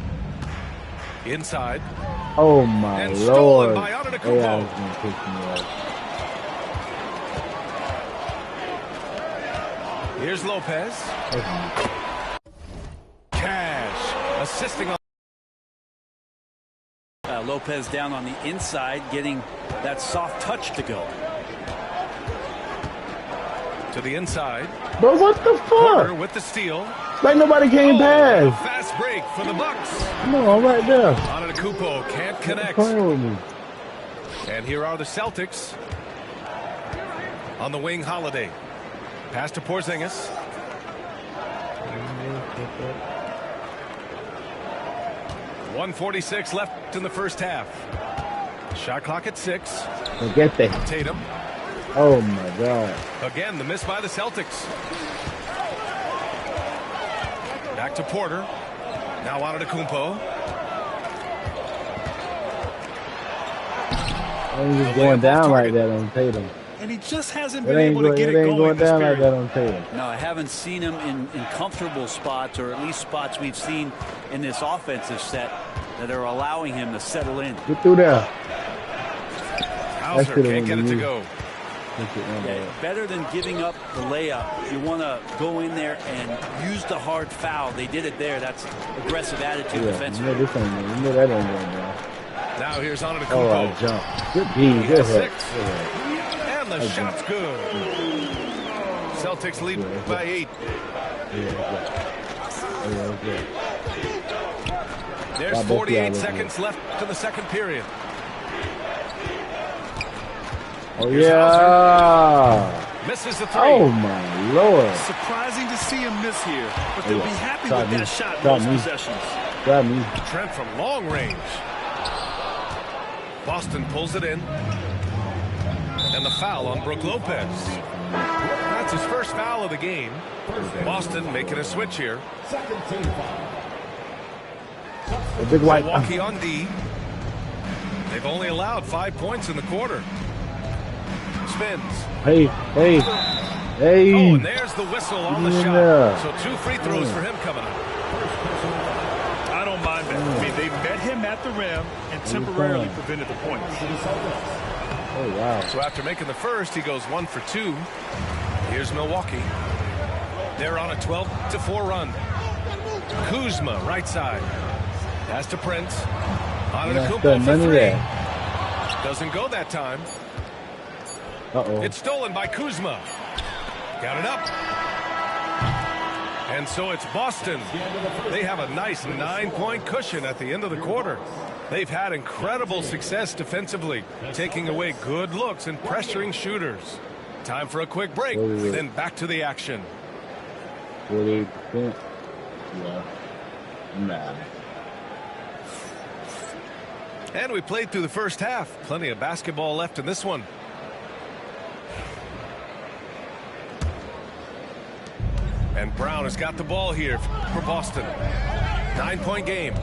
Inside. Oh, my and Lord. stolen by Antetokounmpo. Yeah, I was gonna pick me up. Here's Lopez. Cash assisting on. Lopez down on the inside, getting that soft touch to go. To the inside. But what the Porter fuck? with the steal. Like nobody came pass. Fast break for the Bucks. Come on, right there. Antetokounmpo can't connect. Playing with me. And here are the Celtics. On the wing, Holiday. Pass to Porzingis. .146 left in the first half. Shot clock at 6. Get there. Tatum. Oh my God. Again, the miss by the Celtics. Back to Porter. Now Antetokounmpo. Ain't just going down like that on Tatum. And he just hasn't been able to get it going down like that on Tatum. No, I haven't seen him in comfortable spots, or at least spots we've seen in this offensive set that are allowing him to settle in. Get through there. Hauser can't get it to go. Better than giving up the layup, you want to go in there and use the hard foul. They did it there. That's aggressive attitude defensively. You know that ain't going down. Now here's Antetokounmpo. Oh, I jump. Good D. Good hit. And the shot's good. Celtics lead by 8. There's 48 seconds left to the second period. Oh, yeah. Misses the 3. Oh, my Lord. Surprising to see him miss here, but they'll be happy with that shot Got most me. possessions. Got me. Trent from long range. Boston pulls it in. And the foul on Brook Lopez. That's his first foul of the game. Boston making a switch here. A big white. Milwaukee on D. They've only allowed 5 points in the quarter. Spins. Hey. Oh, and there's the whistle on the shot. So 2 free throws for him coming up. I don't mind that. I mean, they met him at the rim and temporarily prevented the points. Oh, wow. So after making the first, he goes 1 for 2. Here's Milwaukee. They're on a 12-4 run. Kuzma, right side. Pass to Prince. Antetokounmpo for 3. Doesn't go that time. It's stolen by Kuzma. Got it up. And so it's Boston. They have a nice 9-point cushion at the end of the quarter. They've had incredible success defensively, taking away good looks and pressuring shooters. Time for a quick break, then back to the action. 48%. Yeah. Nah. And we played through the first half. Plenty of basketball left in this one. And Brown has got the ball here for Boston. 9-point game.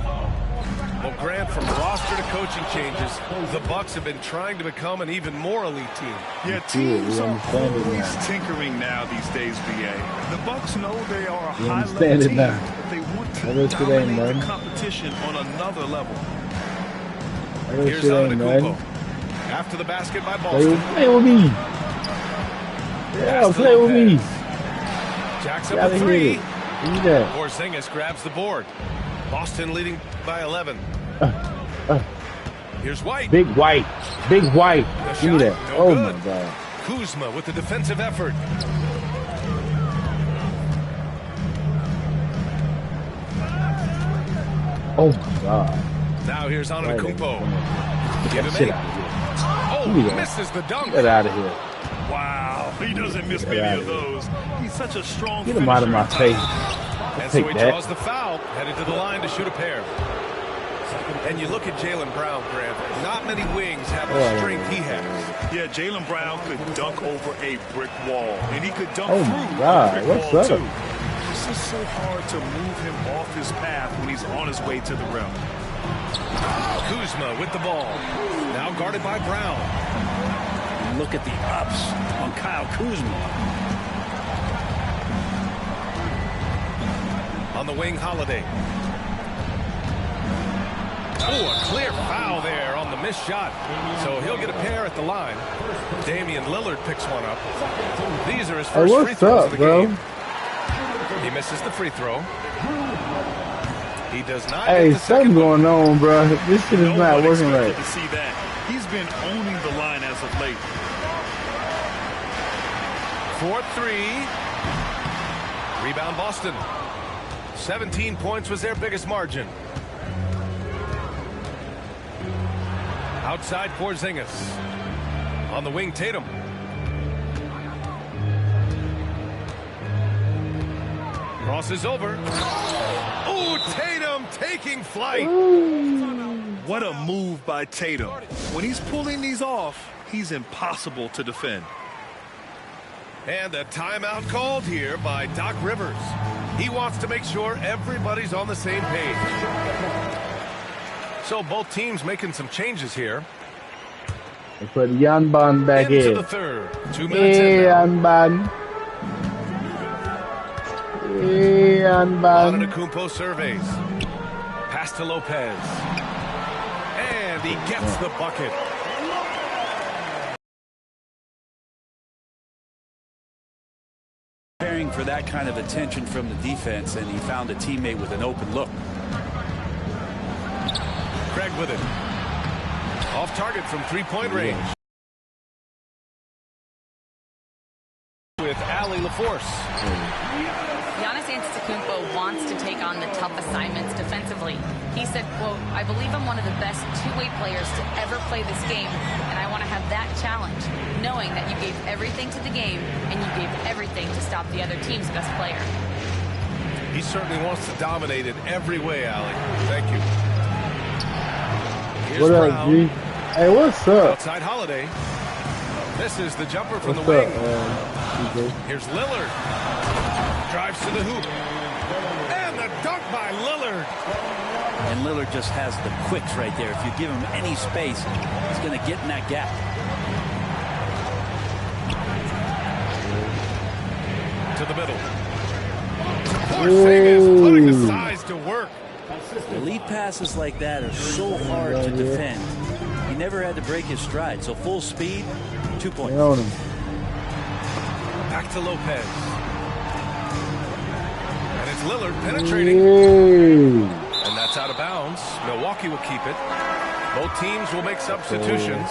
Well, Grant, from roster to coaching changes, the Bucks have been trying to become an even more elite team. Yeah, teams are always tinkering now these days, BA. The Bucks know they are a high-level team, but they want to dominate the competition on another level. Here's Antetokounmpo. After the basket by Boston. Play with me. Yeah, play with me. Jacks up a three. Porzingis grabs the board. Boston leading by 11. Here's White. Big White. Big White. Give me that. No oh, good. my God. Kuzma with the defensive effort. Oh, my God. Now here's Antetokounmpo. Give him 8. Oh, misses the dunk. Get out of here. Wow, he doesn't miss many of those. He's such a strong Get him out of my face. And so he draws the foul, headed to the line to shoot a pair. And you look at Jaylen Brown, Grant. Not many wings have the strength he has. Yeah, Jaylen Brown could dunk over a brick wall, and he could dunk through a brick wall, too. This is so hard to move him off his path when he's on his way to the rim. Kuzma with the ball. Now guarded by Brown. Look at the ups on Kyle Kuzma. On the wing, Holiday. Oh, a clear foul there on the missed shot. So he'll get a pair at the line. Damian Lillard picks one up. These are his first free throws of the game. He misses the free throw. He does not. Hey, something going on, bro. This shit is not working right. To see that. He's been owning the line as of late. 4-3. Rebound Boston. 17 points was their biggest margin. Outside Porzingis. On the wing, Tatum. Crosses over. Oh, Tatum taking flight. What a move by Tatum. When he's pulling these off, he's impossible to defend. And a timeout called here by Doc Rivers. He wants to make sure everybody's on the same page. So both teams making some changes here. They put Yanban back in. Into the third. 2 minutes in now. Yanban. Yanban. Antetokounmpo surveys. Pass to Lopez. And he gets the bucket. Preparing for that kind of attention from the defense, and he found a teammate with an open look. Craig with it. Off target from three-point range. With Allie LaForce. Giannis Antetokounmpo wants to take on the tough assignments defensively. He said, quote, "I believe I'm one of the best two-way players to ever play this game, and I want to have that challenge, knowing that you gave everything to the game and you gave everything to stop the other team's best player." He certainly wants to dominate in every way, Allie. Thank you. Here's What up, Brown. G? Hey, what's up? Outside Holiday. This is the jumper from the wing. Here's Lillard. Drives to the hoop. And the dunk by Lillard. And Lillard just has the quicks right there. If you give him any space, he's going to get in that gap. To the middle. Porzingis putting the size to work. Elite passes like that are so hard to defend. He never had to break his stride. So full speed, 2 points. Back to Lopez. And it's Lillard penetrating. And that's out of bounds. Milwaukee will keep it. Both teams will make substitutions.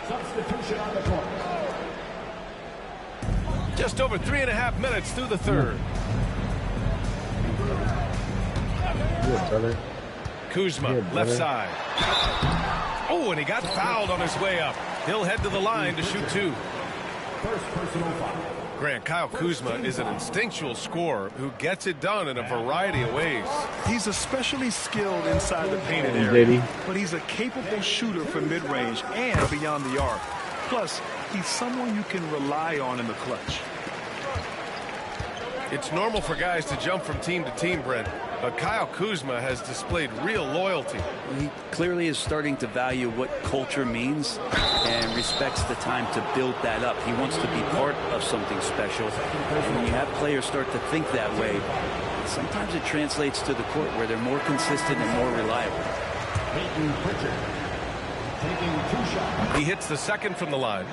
Substitution on the court. Just over 3.5 minutes through the third. Kuzma, left side. Oh, and he got fouled on his way up. He'll head to the line to shoot 2. First personal foul. Grant, Kyle Kuzma is an instinctual scorer who gets it done in a variety of ways. He's especially skilled inside the painted area, but he's a capable shooter from mid-range and beyond the arc. Plus, he's someone you can rely on in the clutch. It's normal for guys to jump from team to team, Brent, but Kyle Kuzma has displayed real loyalty. He clearly is starting to value what culture means and respects the time to build that up. He wants to be part of something special. And when you have players start to think that way, sometimes it translates to the court where they're more consistent and more reliable. He hits the second from the line.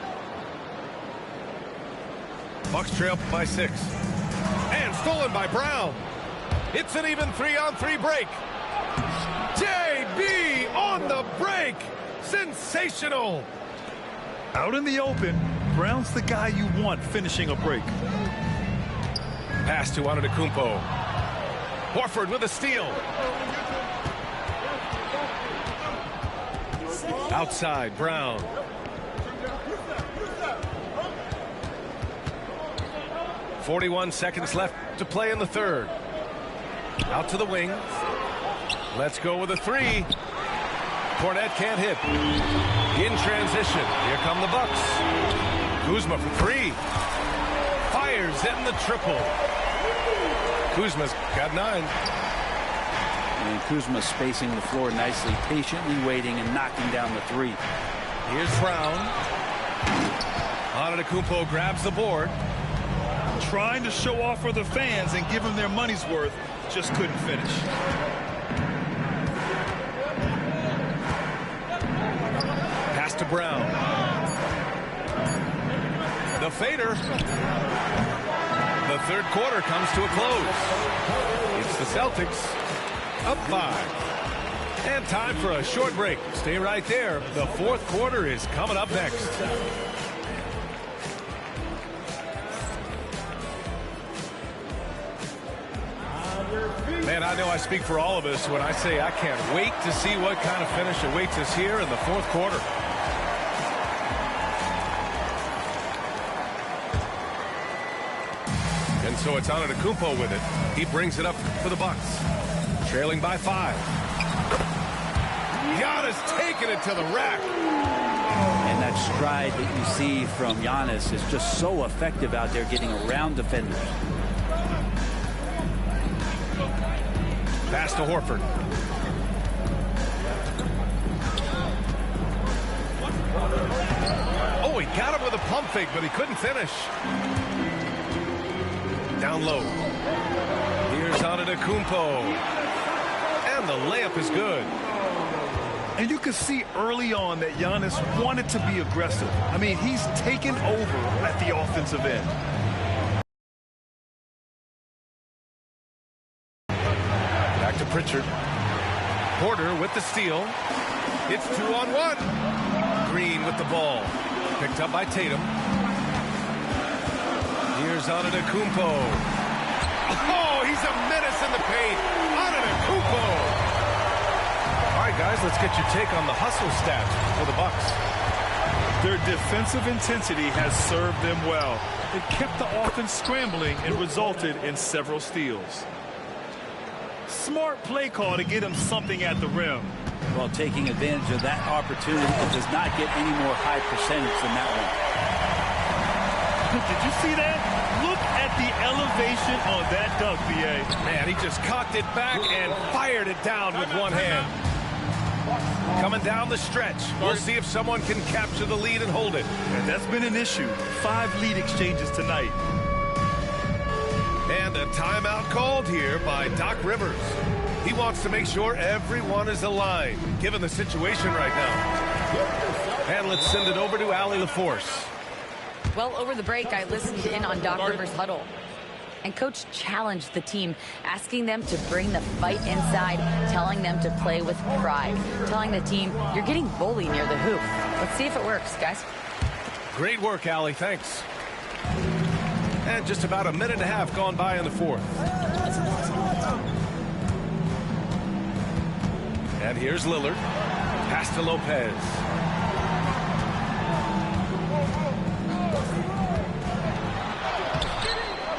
Bucks trail by 6. And stolen by Brown. It's an even 3-on-3 break. JB on the break. Sensational. Out in the open, Brown's the guy you want finishing a break. Pass to Antetokounmpo. Horford with a steal. Outside, Brown. .41 seconds left to play in the third. Out to the wing. Let's go with a 3. Cornette can't hit. In transition. Here come the Bucks. Kuzma for 3. Fires in the triple. Kuzma's got 9. And Kuzma spacing the floor nicely, patiently waiting and knocking down the 3. Here's Brown. Antetokounmpo grabs the board. Trying to show off for the fans and give them their money's worth, just couldn't finish. Pass to Brown. The fader. The third quarter comes to a close. It's the Celtics up 5. And time for a short break. Stay right there. The fourth quarter is coming up next. Man, I know I speak for all of us when I say I can't wait to see what kind of finish awaits us here in the fourth quarter. And so it's Antetokounmpo with it. He brings it up for the Bucks. Trailing by 5. Giannis taking it to the rack. And that stride that you see from Giannis is just so effective out there getting around defenders. Pass to Horford. Oh, he got him with a pump fake, but he couldn't finish. Down low. Here's Antetokounmpo. And the layup is good. And you could see early on that Giannis wanted to be aggressive. I mean, he's taken over at the offensive end. Back to Pritchard. Porter with the steal. It's 2-on-1. Green with the ball. Picked up by Tatum. Here's Antetokounmpo. Oh, he's a menace in the paint. Antetokounmpo. All right, guys, let's get your take on the hustle stats for the Bucks. Their defensive intensity has served them well. It kept the offense scrambling and resulted in several steals. Smart play call to get him something at the rim. Well, taking advantage of that opportunity, it does not get any more high percentage than that one. Did you see that? Look at the elevation on that dunk, B.A. Man, he just cocked it back and fired it down with one hand. Coming down the stretch. We'll see if someone can capture the lead and hold it. And that's been an issue. 5 lead exchanges tonight. And a timeout called here by Doc Rivers. He wants to make sure everyone is aligned, given the situation right now. And let's send it over to Allie LaForce. Well, over the break, I listened in on Doc Rivers' huddle. And Coach challenged the team, asking them to bring the fight inside, telling them to play with pride, telling the team, you're getting bullied near the hoop. Let's see if it works, guys. Great work, Allie. Thanks. And just about a minute and a half gone by in the fourth. And here's Lillard. Pass to Lopez.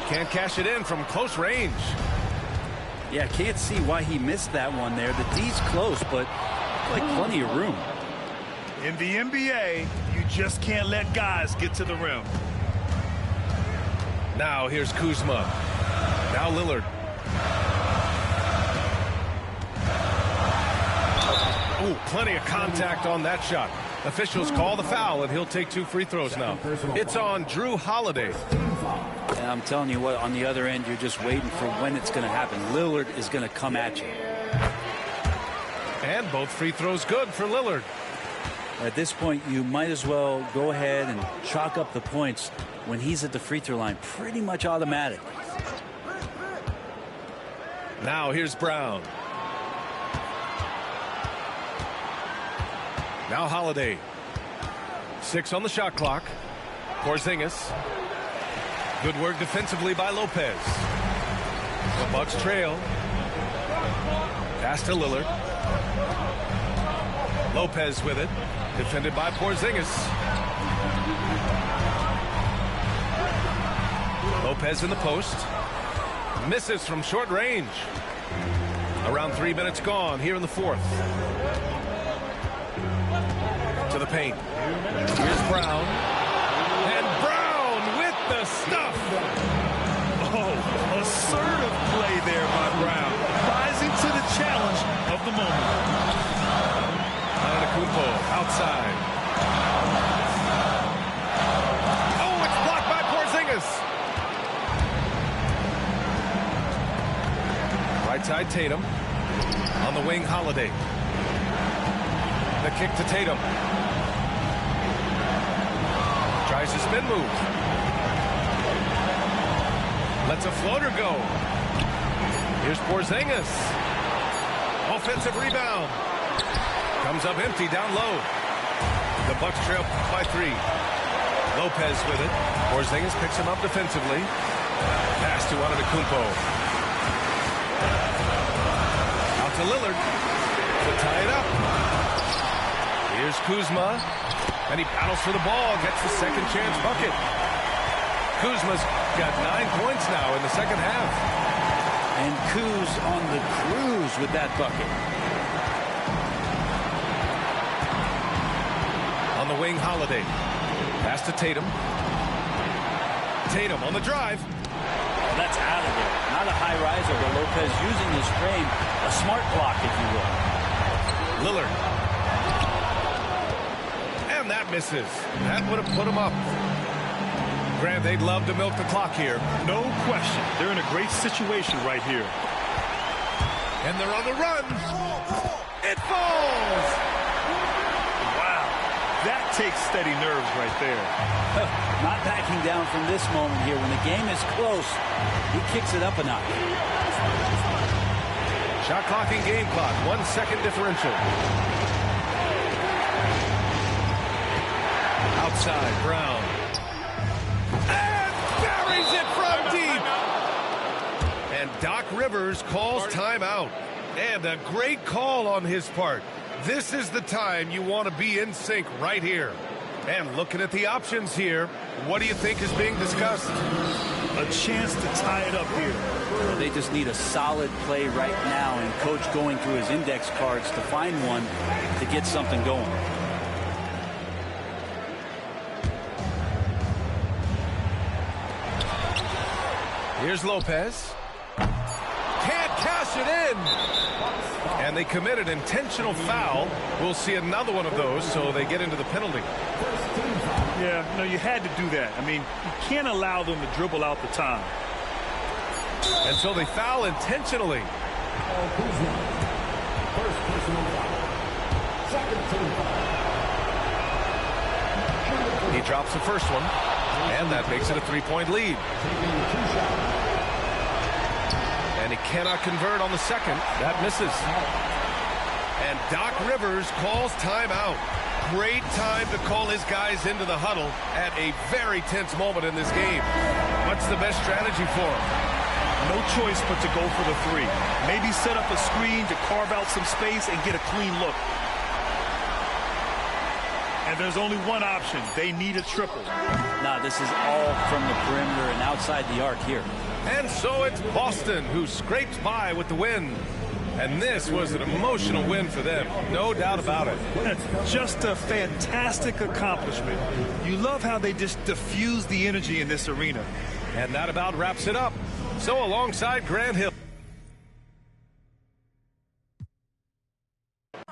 Can't cash it in from close range. Yeah, can't see why he missed that one there. The D's close, but like plenty of room. In the NBA, you just can't let guys get to the rim. Now here's Kuzma. Now Lillard. Ooh, plenty of contact on that shot. Officials call the foul, and he'll take 2 free throws now. It's on Drew Holiday. And I'm telling you what, on the other end, you're just waiting for when it's going to happen. Lillard is going to come at you. And both free throws good for Lillard. At this point, you might as well go ahead and chalk up the points when he's at the free throw line. Pretty much automatic. Now here's Brown. Now Holiday. 6 on the shot clock. Porzingis. Good work defensively by Lopez. The Bucks trail. Pass to Lillard. Lopez with it. Defended by Porzingis. Lopez in the post. Misses from short range. Around 3 minutes gone here in the fourth. To the paint. Here's Brown. And Brown with the stuff. Oh, assertive play there by Brown. Rising to the challenge of the moment. Antetokounmpo outside. Oh, it's blocked by Porzingis. Right side Tatum. On the wing, Holiday. The kick to Tatum. Tries a spin move. Lets a floater go. Here's Porzingis. Offensive rebound. Comes up empty down low. The Bucks trail by 3. Lopez with it. Porzingis picks him up defensively. Pass to Antetokounmpo. Out to Lillard to tie it up. Here's Kuzma. And he battles for the ball. Gets the second chance bucket. Kuzma's got 9 points now in the second half. And Kuz on the cruise with that bucket. On the wing, Holiday. Pass to Tatum. Tatum on the drive. Well, that's out of there. Not a high riser, but Lopez using his frame. A smart block, if you will. Lillard. And that misses. That would have put him up. Grant, they'd love to milk the clock here. No question. They're in a great situation right here. And they're on the run. It falls. Wow. That takes steady nerves right there. Not backing down from this moment here. When the game is close, he kicks it up a notch. Shot clock and game clock. 1 second differential. Outside, Brown. And buries it from deep. And Doc Rivers calls timeout. And a great call on his part. This is the time you want to be in sync right here. And looking at the options here, what do you think is being discussed? A chance to tie it up here. Well, they just need a solid play right now, and Coach going through his index cards to find one to get something going. Here's Lopez. Can't cash it in. And they commit an intentional foul. We'll see another one of those, so they get into the penalty. Yeah, no, you had to do that. I mean, you can't allow them to dribble out the time. And so they foul intentionally. First personal foul. Second team foul. He drops the first one, and that makes it a 3-point lead. And he cannot convert on the second. That misses. And Doc Rivers calls timeout. Great time to call his guys into the huddle at a very tense moment in this game. What's the best strategy for him? No choice but to go for the three. Maybe set up a screen to carve out some space and get a clean look. And there's only one option. They need a triple. Nah, this is all from the perimeter and outside the arc here. And so it's Boston who scrapes by with the win. And this was an emotional win for them, no doubt about it. Just a fantastic accomplishment. You love how they just diffuse the energy in this arena. And that about wraps it up. So alongside Grant Hill.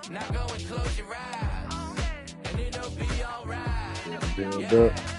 Now go and close your eyes, and it'll be all right. Build up.